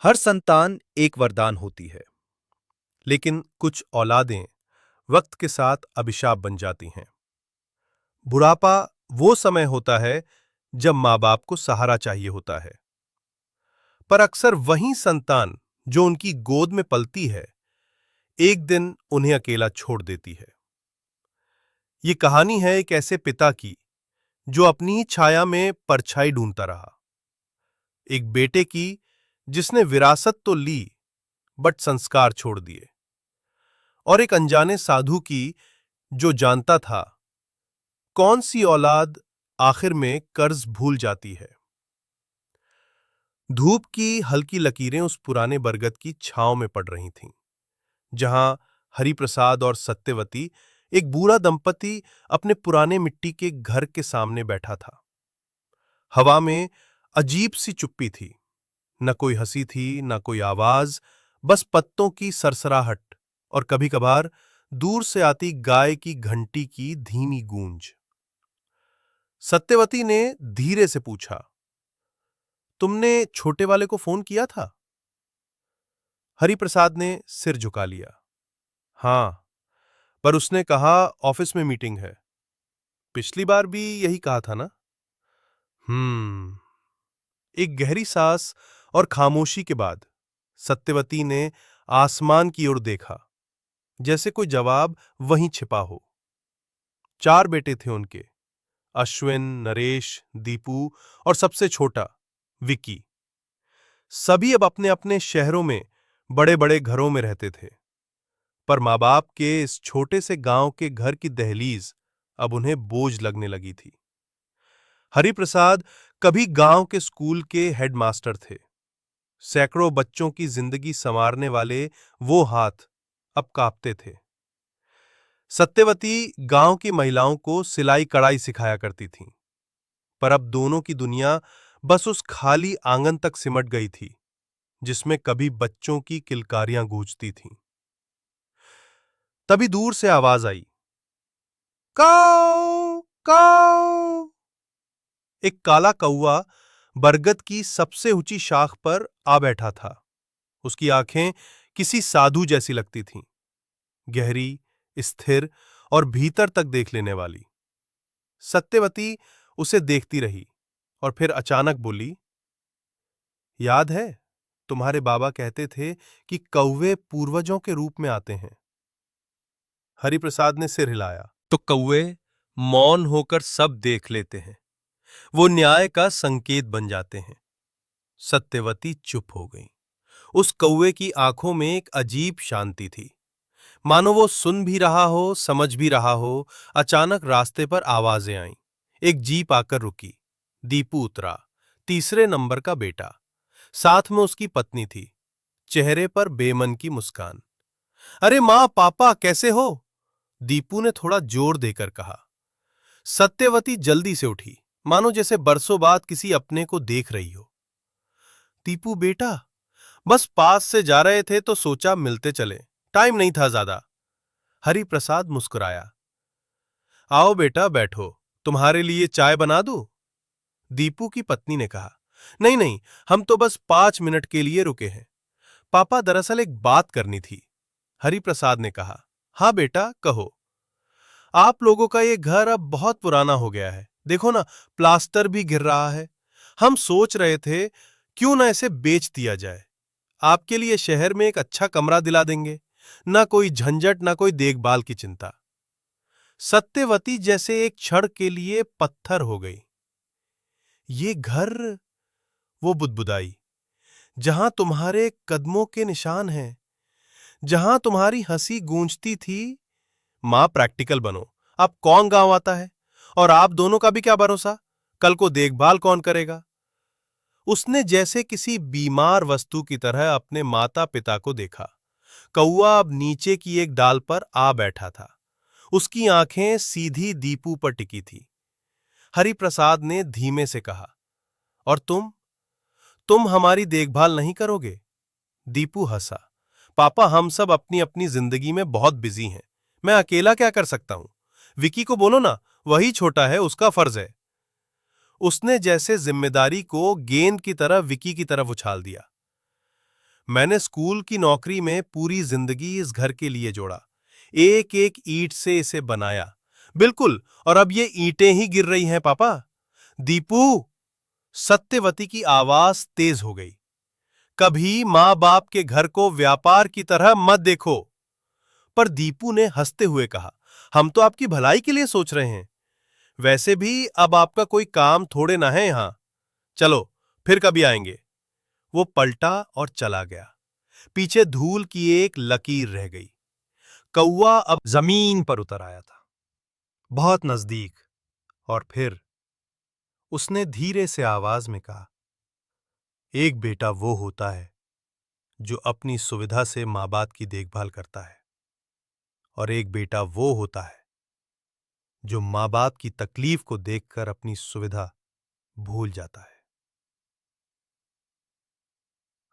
हर संतान एक वरदान होती है, लेकिन कुछ औलादें वक्त के साथ अभिशाप बन जाती हैं। बुढ़ापा वो समय होता है जब माँ बाप को सहारा चाहिए होता है, पर अक्सर वही संतान जो उनकी गोद में पलती है, एक दिन उन्हें अकेला छोड़ देती है। ये कहानी है एक ऐसे पिता की जो अपनी ही छाया में परछाई ढूंढता रहा, एक बेटे की जिसने विरासत तो ली बट संस्कार छोड़ दिए, और एक अनजाने साधु की जो जानता था कौन सी औलाद आखिर में कर्ज भूल जाती है। धूप की हल्की लकीरें उस पुराने बरगद की छांव में पड़ रही थीं, जहां हरिप्रसाद और सत्यवती, एक बूढ़ा दंपति, अपने पुराने मिट्टी के घर के सामने बैठा था। हवा में अजीब सी चुप्पी थी, न कोई हंसी थी, न कोई आवाज, बस पत्तों की सरसराहट और कभी कभार दूर से आती गाय की घंटी की धीमी गूंज। सत्यवती ने धीरे से पूछा, तुमने छोटे वाले को फोन किया था? हरिप्रसाद ने सिर झुका लिया। हां, पर उसने कहा ऑफिस में मीटिंग है। पिछली बार भी यही कहा था ना? एक गहरी सांस और खामोशी के बाद सत्यवती ने आसमान की ओर देखा, जैसे कोई जवाब वहीं छिपा हो। 4 बेटे थे उनके, अश्विन, नरेश, दीपू और सबसे छोटा विकी। सभी अब अपने अपने शहरों में बड़े बड़े घरों में रहते थे, पर माँ बाप के इस छोटे से गांव के घर की दहलीज अब उन्हें बोझ लगने लगी थी। हरिप्रसाद कभी गांव के स्कूल के हेडमास्टर थे। सैकड़ों बच्चों की जिंदगी संवारने वाले वो हाथ अब कांपते थे। सत्यवती गांव की महिलाओं को सिलाई कढ़ाई सिखाया करती थीं, पर अब दोनों की दुनिया बस उस खाली आंगन तक सिमट गई थी जिसमें कभी बच्चों की किलकारियां गूंजती थीं। तभी दूर से आवाज आई, काऊ काऊ। एक काला कौआ बरगद की सबसे ऊंची शाख पर आ बैठा था। उसकी आंखें किसी साधु जैसी लगती थीं, गहरी, स्थिर और भीतर तक देख लेने वाली। सत्यवती उसे देखती रही और फिर अचानक बोली, याद है तुम्हारे बाबा कहते थे कि कौवे पूर्वजों के रूप में आते हैं? हरिप्रसाद ने सिर हिलाया। तो कौवे मौन होकर सब देख लेते हैं, वो न्याय का संकेत बन जाते हैं। सत्यवती चुप हो गई। उस कौवे की आंखों में एक अजीब शांति थी, मानो वो सुन भी रहा हो, समझ भी रहा हो। अचानक रास्ते पर आवाजें आईं। एक जीप आकर रुकी। दीपू उतरा, तीसरे नंबर का बेटा। साथ में उसकी पत्नी थी, चेहरे पर बेमन की मुस्कान। अरे मां, पापा कैसे हो? दीपू ने थोड़ा जोर देकर कहा। सत्यवती जल्दी से उठी, मानो जैसे बरसों बाद किसी अपने को देख रही हो। दीपू बेटा, बस पास से जा रहे थे तो सोचा मिलते चले, टाइम नहीं था ज्यादा। हरिप्रसाद मुस्कुराया। आओ बेटा बैठो, तुम्हारे लिए चाय बना दूं? दीपू की पत्नी ने कहा। नहीं नहीं, हम तो बस 5 मिनट के लिए रुके हैं। पापा, दरअसल एक बात करनी थी। हरिप्रसाद ने कहा। हाँ बेटा, कहो। आप लोगों का ये घर अब बहुत पुराना हो गया है, देखो ना, प्लास्टर भी गिर रहा है। हम सोच रहे थे क्यों ना इसे बेच दिया जाए। आपके लिए शहर में एक अच्छा कमरा दिला देंगे, ना कोई झंझट, ना कोई देखभाल की चिंता। सत्यवती जैसे एक क्षण के लिए पत्थर हो गई। ये घर, वो बुदबुदाई, जहां तुम्हारे कदमों के निशान हैं, जहां तुम्हारी हंसी गूंजती थी। मां, प्रैक्टिकल बनो। अब कौन गांव आता है? और आप दोनों का भी क्या भरोसा, कल को देखभाल कौन करेगा? उसने जैसे किसी बीमार वस्तु की तरह अपने माता पिता को देखा। कौआ अब नीचे की एक डाल पर आ बैठा था। उसकी आंखें सीधी दीपू पर टिकी थी। हरिप्रसाद ने धीमे से कहा, और तुम हमारी देखभाल नहीं करोगे? दीपू हंसा। पापा, हम सब अपनी अपनी जिंदगी में बहुत बिजी हैं, मैं अकेला क्या कर सकता हूं? विकी को बोलो ना, वही छोटा है, उसका फर्ज है। उसने जैसे जिम्मेदारी को गेंद की तरह विकी की तरफ उछाल दिया। मैंने स्कूल की नौकरी में पूरी जिंदगी इस घर के लिए जोड़ा, एक एक ईंट से इसे बनाया। बिल्कुल, और अब ये ईंटें ही गिर रही हैं पापा। दीपू! सत्यवती की आवाज तेज हो गई। कभी मां बाप के घर को व्यापार की तरह मत देखो। पर दीपू ने हंसते हुए कहा, हम तो आपकी भलाई के लिए सोच रहे हैं। वैसे भी अब आपका कोई काम थोड़े ना है यहां। चलो, फिर कभी आएंगे। वो पलटा और चला गया। पीछे धूल की एक लकीर रह गई। कौवा अब जमीन पर उतर आया था, बहुत नजदीक, और फिर उसने धीरे से आवाज में कहा, एक बेटा वो होता है जो अपनी सुविधा से मां बाप की देखभाल करता है, और एक बेटा वो होता है जो मां बाप की तकलीफ को देखकर अपनी सुविधा भूल जाता है।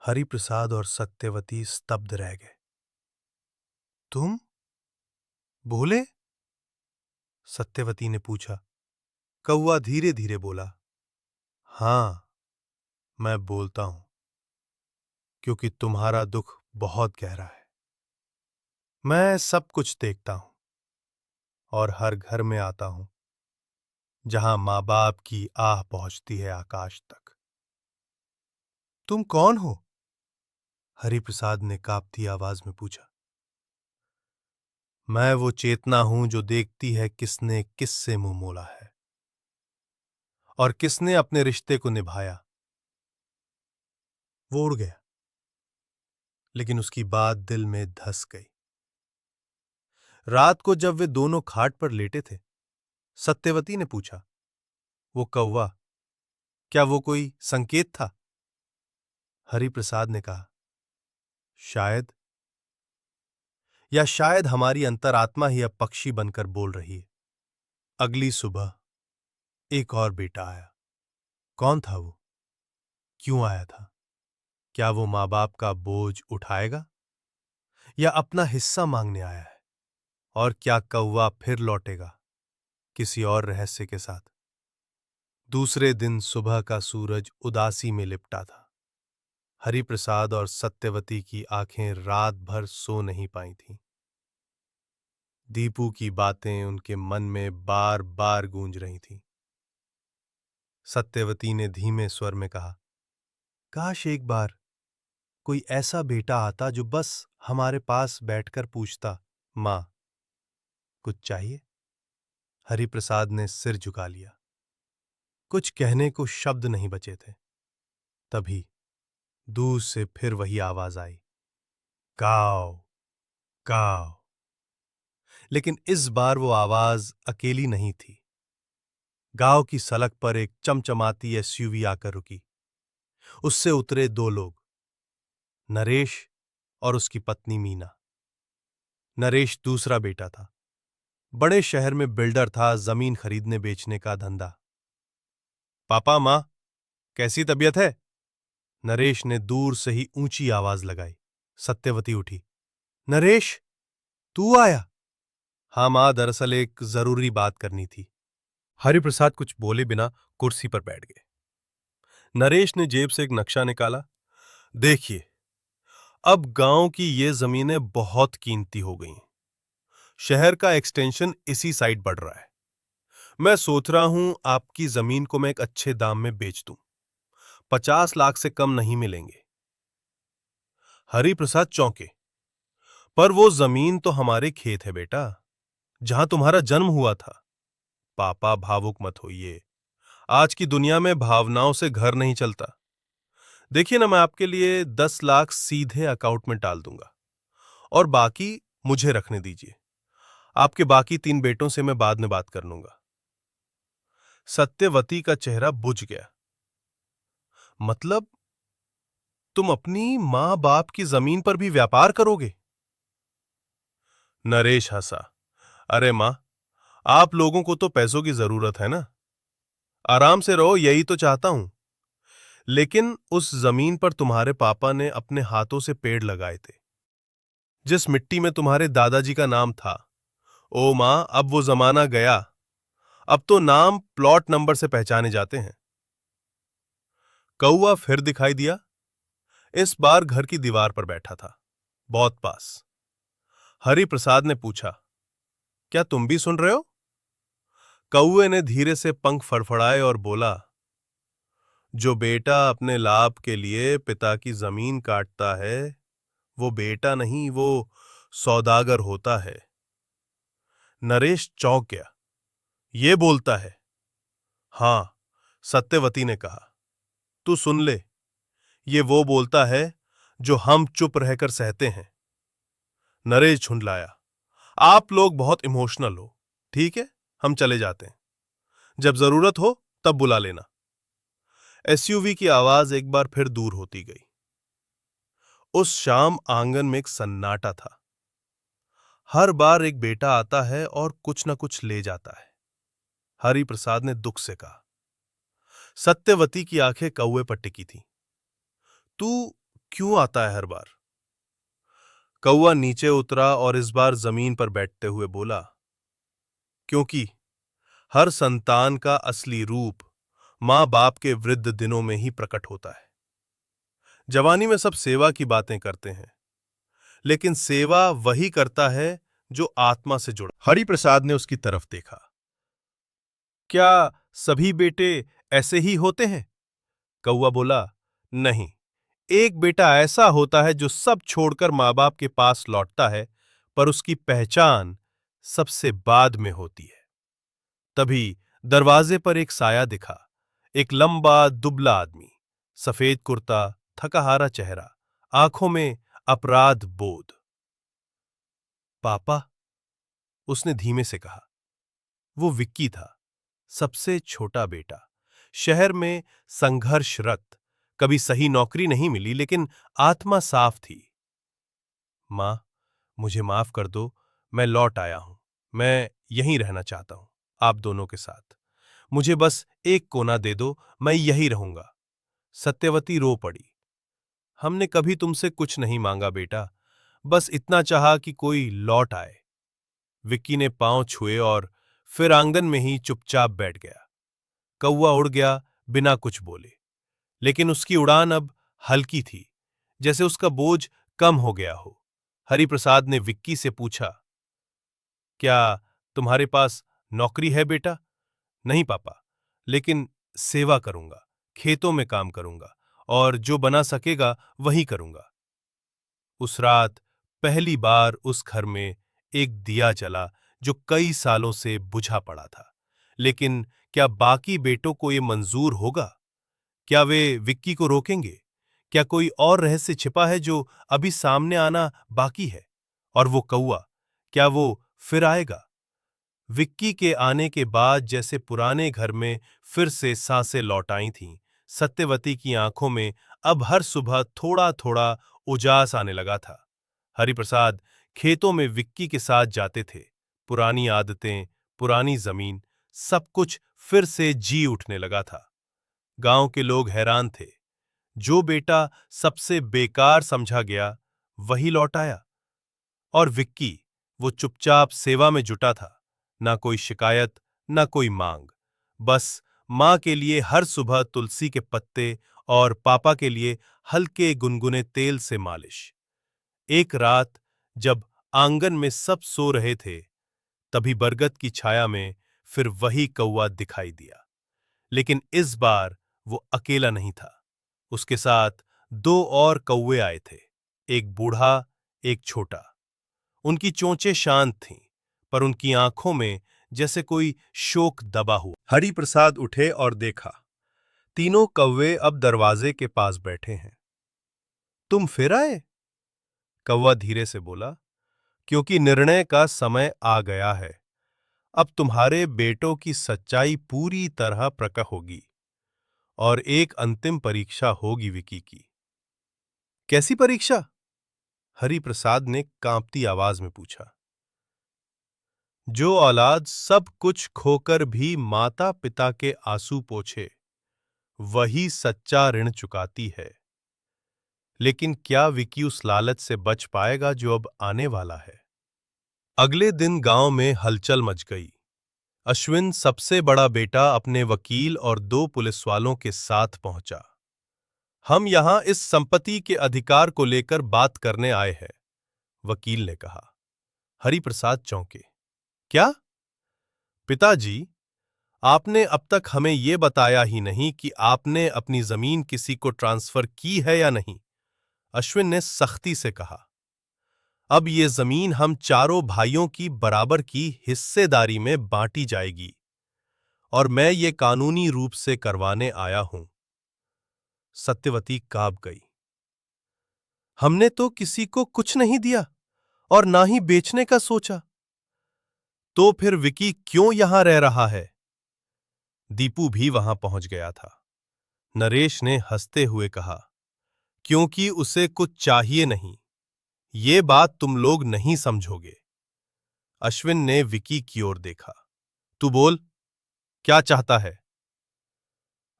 हरिप्रसाद और सत्यवती स्तब्ध रह गए। तुम भूले? सत्यवती ने पूछा। कौवा धीरे धीरे बोला, हां, मैं बोलता हूं, क्योंकि तुम्हारा दुख बहुत गहरा है। मैं सब कुछ देखता हूं और हर घर में आता हूं जहां मां बाप की आह पहुंचती है आकाश तक। तुम कौन हो? हरिप्रसाद ने कांपती आवाज में पूछा। मैं वो चेतना हूं जो देखती है किसने किससे मुंह मोड़ा है और किसने अपने रिश्ते को निभाया। वो उड़ गया, लेकिन उसकी बात दिल में धस गई। रात को जब वे दोनों खाट पर लेटे थे, सत्यवती ने पूछा, वो कौवा, क्या वो कोई संकेत था? हरिप्रसाद ने कहा, शायद, या शायद हमारी अंतरात्मा ही अब पक्षी बनकर बोल रही है। अगली सुबह एक और बेटा आया। कौन था वो? क्यों आया था? क्या वो मां बाप का बोझ उठाएगा या अपना हिस्सा मांगने आया है? और क्या कौवा फिर लौटेगा किसी और रहस्य के साथ? दूसरे दिन सुबह का सूरज उदासी में लिपटा था। हरिप्रसाद और सत्यवती की आंखें रात भर सो नहीं पाई थीं। दीपू की बातें उनके मन में बार बार गूंज रही थीं। सत्यवती ने धीमे स्वर में कहा, काश एक बार कोई ऐसा बेटा आता जो बस हमारे पास बैठकर पूछता, मां, कुछ चाहिए? हरिप्रसाद ने सिर झुका लिया। कुछ कहने को शब्द नहीं बचे थे। तभी दूर से फिर वही आवाज आई, काव, काव। लेकिन इस बार वो आवाज अकेली नहीं थी। गांव की सड़क पर एक चमचमाती एसयूवी आकर रुकी। उससे उतरे दो लोग, नरेश और उसकी पत्नी मीना। नरेश दूसरा बेटा था। बड़े शहर में बिल्डर था, जमीन खरीदने बेचने का धंधा। पापा, मां, कैसी तबीयत है? नरेश ने दूर से ही ऊंची आवाज लगाई। सत्यवती उठी। नरेश, तू आया? हाँ मां, दरअसल एक जरूरी बात करनी थी। हरिप्रसाद कुछ बोले बिना कुर्सी पर बैठ गए। नरेश ने जेब से एक नक्शा निकाला। देखिए, अब गांव की ये जमीनें बहुत कीमती हो गई। शहर का एक्सटेंशन इसी साइड बढ़ रहा है। मैं सोच रहा हूं आपकी जमीन को मैं एक अच्छे दाम में बेच दूं। 50 लाख से कम नहीं मिलेंगे। हरिप्रसाद चौंके। पर वो जमीन तो हमारे खेत है बेटा, जहां तुम्हारा जन्म हुआ था। पापा, भावुक मत होइए। आज की दुनिया में भावनाओं से घर नहीं चलता। देखिए ना, मैं आपके लिए 10 लाख सीधे अकाउंट में डाल दूंगा और बाकी मुझे रखने दीजिए। आपके बाकी 3 बेटों से मैं बाद में बात कर लूंगा। सत्यवती का चेहरा बुझ गया। मतलब तुम अपनी मां बाप की जमीन पर भी व्यापार करोगे? नरेश हंसा। अरे मां, आप लोगों को तो पैसों की जरूरत है ना। आराम से रहो, यही तो चाहता हूं। लेकिन उस जमीन पर तुम्हारे पापा ने अपने हाथों से पेड़ लगाए थे, जिस मिट्टी में तुम्हारे दादाजी का नाम था। ओ मां, अब वो जमाना गया। अब तो नाम प्लॉट नंबर से पहचाने जाते हैं। कौवा फिर दिखाई दिया। इस बार घर की दीवार पर बैठा था, बहुत पास। हरि प्रसाद ने पूछा, क्या तुम भी सुन रहे हो? कौवे ने धीरे से पंख फड़फड़ाए और बोला, जो बेटा अपने लाभ के लिए पिता की जमीन काटता है, वो बेटा नहीं, वो सौदागर होता है। नरेश चौंक गया। ये बोलता है? हां, सत्यवती ने कहा। तू सुन ले, ये वो बोलता है जो हम चुप रहकर सहते हैं। नरेश झुंडलाया। आप लोग बहुत इमोशनल हो। ठीक है, हम चले जाते हैं। जब जरूरत हो तब बुला लेना। एसयूवी की आवाज एक बार फिर दूर होती गई। उस शाम आंगन में एक सन्नाटा था। हर बार एक बेटा आता है और कुछ न कुछ ले जाता है, हरि प्रसाद ने दुख से कहा। सत्यवती की आंखें कौवे पर टिकी थीं। तू क्यों आता है हर बार? कौवा नीचे उतरा और इस बार जमीन पर बैठते हुए बोला, क्योंकि हर संतान का असली रूप मां बाप के वृद्ध दिनों में ही प्रकट होता है। जवानी में सब सेवा की बातें करते हैं, लेकिन सेवा वही करता है जो आत्मा से जुड़ा। हरि प्रसाद ने उसकी तरफ देखा। क्या सभी बेटे ऐसे ही होते हैं? कौवा बोला, नहीं, एक बेटा ऐसा होता है जो सब छोड़कर मां बाप के पास लौटता है, पर उसकी पहचान सबसे बाद में होती है। तभी दरवाजे पर एक साया दिखा। एक लंबा दुबला आदमी, सफेद कुर्ता, थकाहारा चेहरा, आंखों में अपराध बोध। पापा, उसने धीमे से कहा। वो विक्की था, सबसे छोटा बेटा। शहर में संघर्षरत, कभी सही नौकरी नहीं मिली, लेकिन आत्मा साफ थी। मां, मुझे माफ कर दो, मैं लौट आया हूं। मैं यहीं रहना चाहता हूं, आप दोनों के साथ। मुझे बस एक कोना दे दो, मैं यहीं रहूंगा। सत्यवती रो पड़ी। हमने कभी तुमसे कुछ नहीं मांगा बेटा, बस इतना चाहा कि कोई लौट आए। विक्की ने पांव छुए और फिर आंगन में ही चुपचाप बैठ गया। कौवा उड़ गया बिना कुछ बोले, लेकिन उसकी उड़ान अब हल्की थी, जैसे उसका बोझ कम हो गया हो। हरिप्रसाद ने विक्की से पूछा, क्या तुम्हारे पास नौकरी है बेटा? नहीं पापा, लेकिन सेवा करूंगा, खेतों में काम करूंगा और जो बना सकेगा वही करूंगा। उस रात पहली बार उस घर में एक दिया जला जो कई सालों से बुझा पड़ा था। लेकिन क्या बाकी बेटों को ये मंजूर होगा? क्या वे विक्की को रोकेंगे? क्या कोई और रहस्य छिपा है जो अभी सामने आना बाकी है? और वो कौवा, क्या वो फिर आएगा? विक्की के आने के बाद जैसे पुराने घर में फिर से सांसें लौट आई थीं। सत्यवती की आंखों में अब हर सुबह थोड़ा थोड़ा उजास आने लगा था। हरिप्रसाद खेतों में विक्की के साथ जाते थे। पुरानी आदतें, पुरानी जमीन, सब कुछ फिर से जी उठने लगा था। गांव के लोग हैरान थे। जो बेटा सबसे बेकार समझा गया, वही लौट आया। और विक्की, वो चुपचाप सेवा में जुटा था। ना कोई शिकायत, ना कोई मांग, बस मां के लिए हर सुबह तुलसी के पत्ते और पापा के लिए हल्के गुनगुने तेल से मालिश। एक रात जब आंगन में सब सो रहे थे, तभी बरगद की छाया में फिर वही कौवा दिखाई दिया। लेकिन इस बार वो अकेला नहीं था। उसके साथ दो और कौवे आए थे, एक बूढ़ा, एक छोटा। उनकी चोंचें शांत थीं, पर उनकी आंखों में जैसे कोई शोक दबा हुआ। हरिप्रसाद उठे और देखा, तीनों कौवे अब दरवाजे के पास बैठे हैं। तुम फिर आए? कौवा धीरे से बोला, क्योंकि निर्णय का समय आ गया है। अब तुम्हारे बेटों की सच्चाई पूरी तरह प्रकट होगी और एक अंतिम परीक्षा होगी विकी की। कैसी परीक्षा? हरिप्रसाद ने कांपती आवाज में पूछा। जो औलाद सब कुछ खोकर भी माता पिता के आंसू पोंछे, वही सच्चा ऋण चुकाती है। लेकिन क्या विकी उस लालच से बच पाएगा जो अब आने वाला है? अगले दिन गांव में हलचल मच गई। अश्विन, सबसे बड़ा बेटा, अपने वकील और दो पुलिस वालों के साथ पहुंचा। हम यहां इस संपत्ति के अधिकार को लेकर बात करने आए हैं, वकील ने कहा। हरिप्रसाद चौंके। क्या? पिताजी, आपने अब तक हमें यह बताया ही नहीं कि आपने अपनी जमीन किसी को ट्रांसफर की है या नहीं, अश्विन ने सख्ती से कहा। अब ये जमीन हम चारों भाइयों की बराबर की हिस्सेदारी में बांटी जाएगी और मैं ये कानूनी रूप से करवाने आया हूं। सत्यवती कांप गई। हमने तो किसी को कुछ नहीं दिया और ना ही बेचने का सोचा। तो फिर विकी क्यों यहां रह रहा है? दीपू भी वहां पहुंच गया था। नरेश ने हंसते हुए कहा, क्योंकि उसे कुछ चाहिए नहीं। ये बात तुम लोग नहीं समझोगे। अश्विन ने विकी की ओर देखा। तू बोल, क्या चाहता है?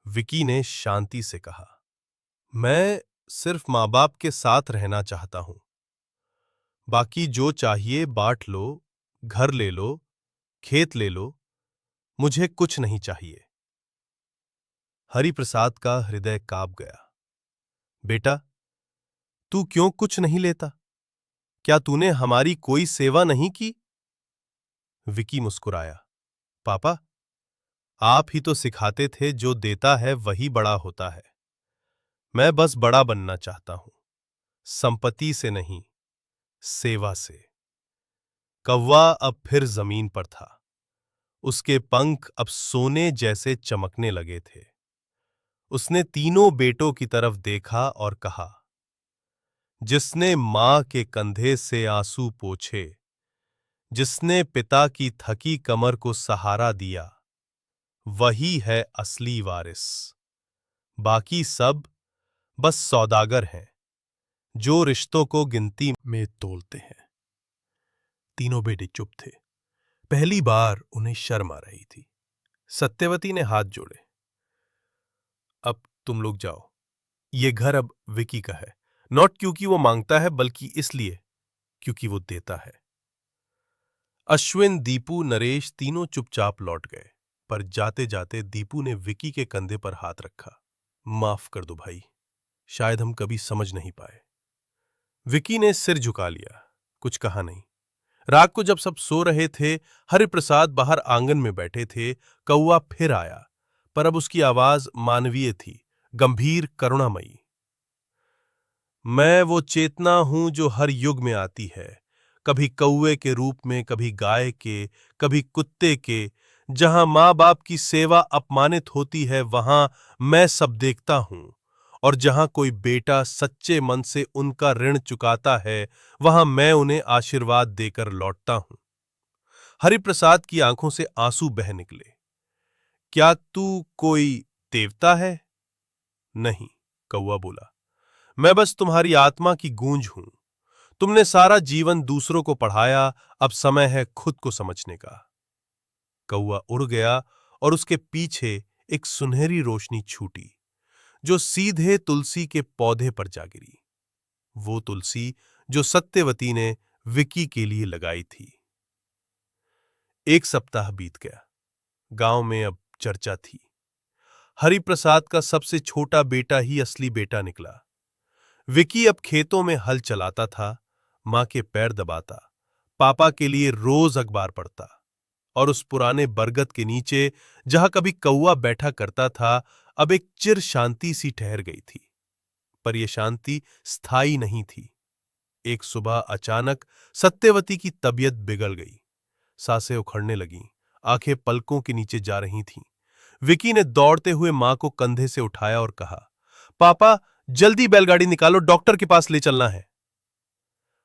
विकी ने शांति से कहा, मैं सिर्फ मां बाप के साथ रहना चाहता हूं। बाकी जो चाहिए बांट लो, घर ले लो, खेत ले लो, मुझे कुछ नहीं चाहिए। हरिप्रसाद का हृदय कांप गया। बेटा, तू क्यों कुछ नहीं लेता? क्या तूने हमारी कोई सेवा नहीं की? विकी मुस्कुराया। पापा, आप ही तो सिखाते थे जो देता है वही बड़ा होता है। मैं बस बड़ा बनना चाहता हूं, संपत्ति से नहीं, सेवा से। कौवा अब फिर जमीन पर था। उसके पंख अब सोने जैसे चमकने लगे थे। उसने तीनों बेटों की तरफ देखा और कहा, जिसने मां के कंधे से आंसू पोंछे, जिसने पिता की थकी कमर को सहारा दिया, वही है असली वारिस। बाकी सब बस सौदागर हैं, जो रिश्तों को गिनती में तोलते हैं। तीनों बेटे चुप थे। पहली बार उन्हें शर्म आ रही थी। सत्यवती ने हाथ जोड़े। अब तुम लोग जाओ। ये घर अब विकी का है, नॉट क्योंकि वो मांगता है, बल्कि इसलिए क्योंकि वो देता है। अश्विन, दीपू, नरेश तीनों चुपचाप लौट गए, पर जाते जाते दीपू ने विकी के कंधे पर हाथ रखा। माफ कर दो भाई, शायद हम कभी समझ नहीं पाए। विकी ने सिर झुका लिया, कुछ कहा नहीं। रात को जब सब सो रहे थे, हरिप्रसाद बाहर आंगन में बैठे थे, कौवा फिर आया, पर अब उसकी आवाज मानवीय थी, गंभीर, करुणामयी। मैं वो चेतना हूं जो हर युग में आती है, कभी कौवे के रूप में, कभी गाय के, कभी कुत्ते के। जहां मां बाप की सेवा अपमानित होती है, वहां मैं सब देखता हूं, और जहां कोई बेटा सच्चे मन से उनका ऋण चुकाता है, वहां मैं उन्हें आशीर्वाद देकर लौटता हूं। हरिप्रसाद की आंखों से आंसू बह निकले। क्या तू कोई देवता है? नहीं, कौवा बोला, मैं बस तुम्हारी आत्मा की गूंज हूं। तुमने सारा जीवन दूसरों को पढ़ाया, अब समय है खुद को समझने का। कौवा उड़ गया और उसके पीछे एक सुनहरी रोशनी छूटी, जो सीधे तुलसी के पौधे पर जा गिरी। वो तुलसी जो सत्यवती ने विकी के लिए लगाई थी। एक सप्ताह बीत गया। गांव में अब चर्चा थी। हरिप्रसाद का सबसे छोटा बेटा ही असली बेटा निकला। विकी अब खेतों में हल चलाता था, मां के पैर दबाता, पापा के लिए रोज अखबार पढ़ता, और उस पुराने बरगद के नीचे जहां कभी कौवा बैठा करता था, अब एक चिर शांति सी ठहर गई थी। पर यह शांति स्थायी नहीं थी। एक सुबह अचानक सत्यवती की तबीयत बिगड़ गई। सांसें उखड़ने लगीं, आंखें पलकों के नीचे जा रही थीं। विकी ने दौड़ते हुए मां को कंधे से उठाया और कहा, पापा, जल्दी बैलगाड़ी निकालो, डॉक्टर के पास ले चलना है।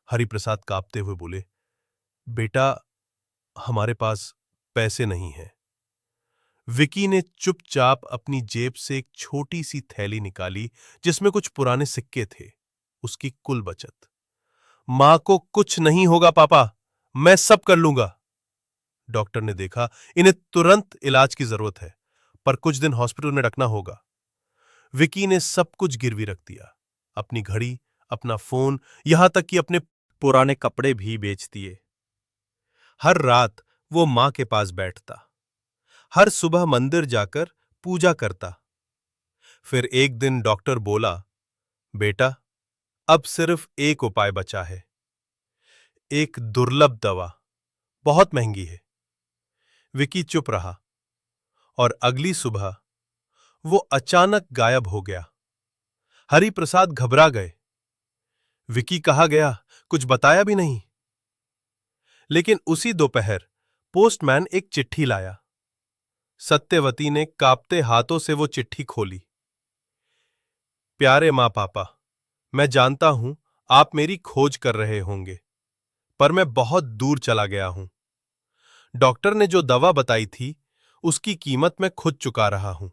हरिप्रसाद कांपते हुए बोले, बेटा, हमारे पास पैसे नहीं हैं। विकी ने चुपचाप अपनी जेब से एक छोटी सी थैली निकाली, जिसमें कुछ पुराने सिक्के थे, उसकी कुल बचत। मां को कुछ नहीं होगा पापा, मैं सब कर लूंगा। डॉक्टर ने देखा, इन्हें तुरंत इलाज की जरूरत है, पर कुछ दिन हॉस्पिटल में रखना होगा। विकी ने सब कुछ गिरवी रख दिया, अपनी घड़ी, अपना फोन, यहां तक कि अपने पुराने कपड़े भी बेच दिए। हर रात वो मां के पास बैठता, हर सुबह मंदिर जाकर पूजा करता। फिर एक दिन डॉक्टर बोला, बेटा, अब सिर्फ एक उपाय बचा है। एक दुर्लभ दवा, बहुत महंगी है। विकी चुप रहा और अगली सुबह वो अचानक गायब हो गया। हरिप्रसाद घबरा गए। विकी कहाँ गया, कुछ बताया भी नहीं। लेकिन उसी दोपहर पोस्टमैन एक चिट्ठी लाया। सत्यवती ने कांपते हाथों से वो चिट्ठी खोली। प्यारे माँ पापा, मैं जानता हूं आप मेरी खोज कर रहे होंगे, पर मैं बहुत दूर चला गया हूं। डॉक्टर ने जो दवा बताई थी, उसकी कीमत मैं खुद चुका रहा हूं।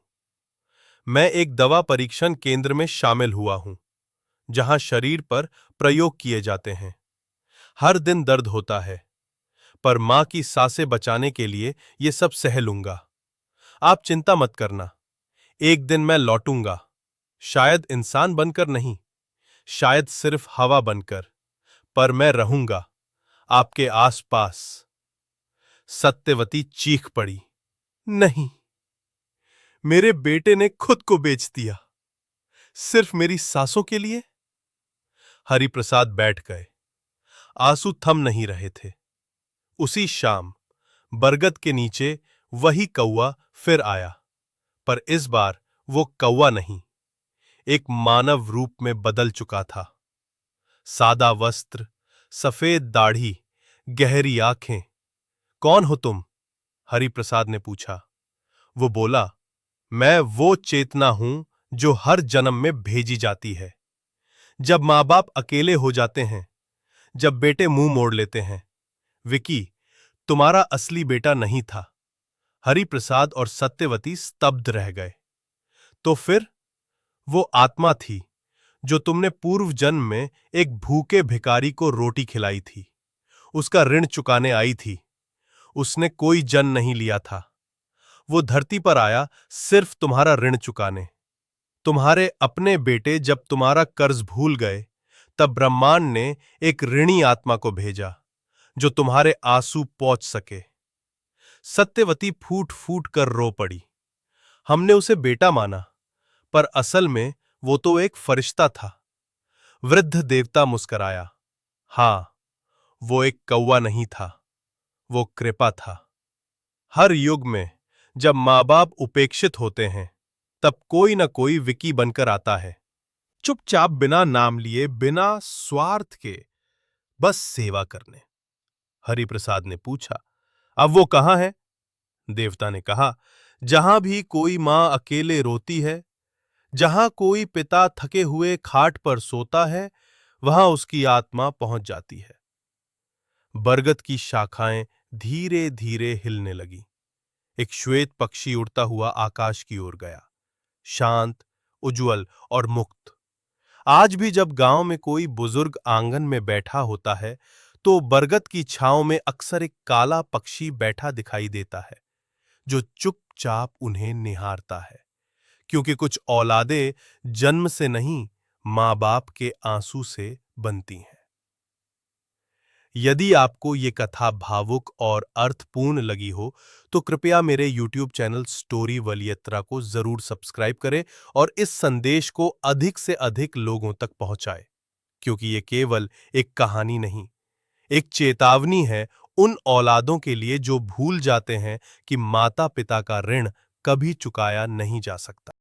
मैं एक दवा परीक्षण केंद्र में शामिल हुआ हूं, जहां शरीर पर प्रयोग किए जाते हैं। हर दिन दर्द होता है, पर मां की सांसें बचाने के लिए ये सब सह लूंगा। आप चिंता मत करना, एक दिन मैं लौटूंगा। शायद इंसान बनकर नहीं, शायद सिर्फ हवा बनकर, पर मैं रहूंगा आपके आसपास। सत्यवती चीख पड़ी, नहीं, मेरे बेटे ने खुद को बेच दिया, सिर्फ मेरी सांसों के लिए। हरिप्रसाद बैठ गए। आंसू थम नहीं रहे थे। उसी शाम बरगद के नीचे वही कौवा फिर आया, पर इस बार वो कौवा नहीं, एक मानव रूप में बदल चुका था। सादा वस्त्र, सफेद दाढ़ी, गहरी आंखें। कौन हो तुम? हरिप्रसाद ने पूछा। वो बोला, मैं वो चेतना हूं जो हर जन्म में भेजी जाती है। जब माँ बाप अकेले हो जाते हैं, जब बेटे मुंह मोड़ लेते हैं। विकी, तुम्हारा असली बेटा नहीं था। हरिप्रसाद और सत्यवती स्तब्ध रह गए। तो फिर? वो आत्मा थी जो तुमने पूर्व जन्म में एक भूखे भिखारी को रोटी खिलाई थी, उसका ऋण चुकाने आई थी। उसने कोई जन्म नहीं लिया था। वो धरती पर आया सिर्फ तुम्हारा ऋण चुकाने। तुम्हारे अपने बेटे जब तुम्हारा कर्ज भूल गए, तब ब्रह्मांड ने एक ऋणी आत्मा को भेजा जो तुम्हारे आंसू पोंछ सके। सत्यवती फूट फूट कर रो पड़ी। हमने उसे बेटा माना, पर असल में वो तो एक फरिश्ता था। वृद्ध देवता मुस्कराया। हां, वो एक कौवा नहीं था, वो कृपा था। हर युग में जब माँ बाप उपेक्षित होते हैं, तब कोई न कोई विकी बनकर आता है, चुपचाप, बिना नाम लिए, बिना स्वार्थ के, बस सेवा करने। हरिप्रसाद ने पूछा, अब वो कहां है? देवता ने कहा, जहां भी कोई मां अकेले रोती है, जहां कोई पिता थके हुए खाट पर सोता है, वहां उसकी आत्मा पहुंच जाती है। बरगद की शाखाएं धीरे धीरे हिलने लगी। एक श्वेत पक्षी उड़ता हुआ आकाश की ओर गया, शांत, उज्जवल और मुक्त। आज भी जब गांव में कोई बुजुर्ग आंगन में बैठा होता है, तो बरगद की छांव में अक्सर एक काला पक्षी बैठा दिखाई देता है, जो चुपचाप उन्हें निहारता है, क्योंकि कुछ औलादें जन्म से नहीं, माँ बाप के आंसू से बनती हैं। यदि आपको ये कथा भावुक और अर्थपूर्ण लगी हो, तो कृपया मेरे YouTube चैनल स्टोरी वलियत्रा को जरूर सब्सक्राइब करें और इस संदेश को अधिक से अधिक लोगों तक पहुंचाएं, क्योंकि ये केवल एक कहानी नहीं, एक चेतावनी है उन औलादों के लिए जो भूल जाते हैं कि माता पिता का ऋण कभी चुकाया नहीं जा सकता।